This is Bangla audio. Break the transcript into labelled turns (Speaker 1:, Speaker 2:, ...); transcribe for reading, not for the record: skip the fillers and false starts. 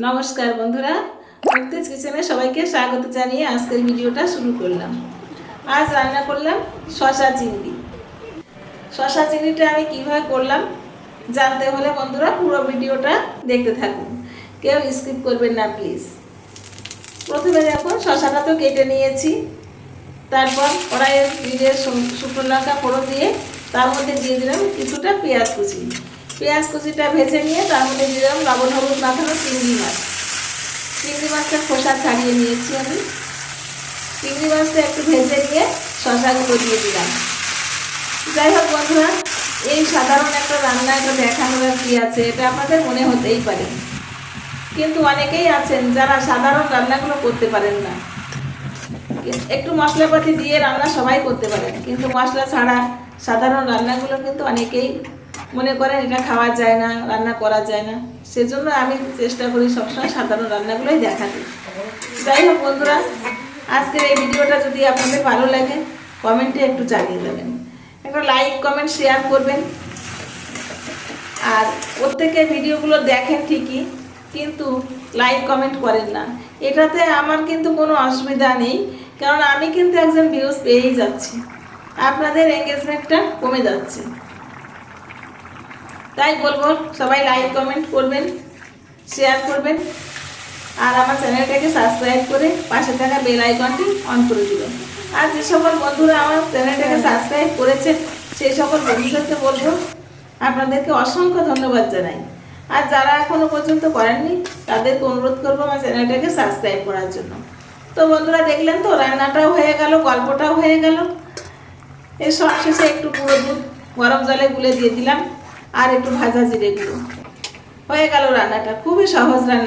Speaker 1: নমস্কার বন্ধুরা, মুক্তিজ কিচেনে সবাইকে স্বাগত জানিয়ে আজকের ভিডিওটা শুরু করলাম। আজ রান্না করলাম শসা চিংড়ি। শসা চিংড়িটা আমি কিভাবে করলাম জানতে হলে বন্ধুরা পুরো ভিডিওটা দেখতে থাকুন, কেউ স্কিপ করবেন না প্লিজ। প্রথমে দেখুন শসাটা তো কেটে নিয়েছি, তারপর কড়াইয়ে দিয়ে শুকনো লঙ্কা ফোড়ন দিয়ে তার মধ্যে দিয়ে দিলাম কিছুটা পেঁয়াজ কুচি। পেঁয়াজ কুচিটা ভেজে নিয়ে তার মধ্যে দিয়ে দিলাম লবণ হলুদ মাখানো চিংড়ি মাছ। চিংড়ি মাছটা খোসা ছাড়িয়ে নিয়েছি আমি। চিংড়ি মাছটা একটু ভেজে নিয়ে শসাগুলো দিয়ে দিলাম। যাই হোক বন্ধুরা, এই সাধারণ একটা রান্না এটা দেখানোর আর কি আছে, এটা আপনাদের মনে হতেই পারে, কিন্তু অনেকেই আছেন যারা সাধারণ রান্নাগুলো করতে পারেন না। একটু মশলাপাতি দিয়ে রান্না সবাই করতে পারেন, কিন্তু মশলা ছাড়া সাধারণ রান্নাগুলো কিন্তু অনেকেই মনে করেন এটা খাওয়া যায় না, রান্না করা যায় না। সেজন্য আমি চেষ্টা করি সবসময় সাধারণ রান্নাগুলোই দেখাতে। যাই হোক বন্ধুরা, আজকের এই ভিডিওটা যদি আপনাদের ভালো লাগে কমেন্টে একটু জানিয়ে দেবেন, একটা লাইক কমেন্ট শেয়ার করবেন। আর প্রত্যেকে ভিডিওগুলো দেখেন ঠিকই, কিন্তু লাইক কমেন্ট করেন না। এটাতে আমার কিন্তু কোনো অসুবিধা নেই, কারণ আমি কিন্তু একজন ভিউজ পেয়েই যাচ্ছি, আপনাদের এঙ্গেজমেন্টটা কমে যাচ্ছে। তাই বলবো সবাই লাইক কমেন্ট করবেন, শেয়ার করবেন, আর আমার চ্যানেলটাকে সাবস্ক্রাইব করে পাশে থাকা বেল আইকনটি অন করে দেবেন। আর যে সকল বন্ধুরা আমার চ্যানেলটাকে সাবস্ক্রাইব করেছেন সেই সকল বন্ধুদেরকে বলবো আপনাদেরকে অসংখ্য ধন্যবাদ জানাই। আর যারা এখনও পর্যন্ত করেননি তাদেরকে অনুরোধ করবো আমার চ্যানেলটাকে সাবস্ক্রাইব করার জন্য। তো বন্ধুরা দেখলেন তো, রান্নাটাও হয়ে গেল, গল্পটাও হয়ে গেল। এর সব শেষে একটু গুঁড়ো দুধ গরম জলে গুলে দিয়ে দিলাম, আর একটু ভাজা জিরে গুঁড়ো। হয়ে গেল রান্নাটা, খুবই সহজ রান্না।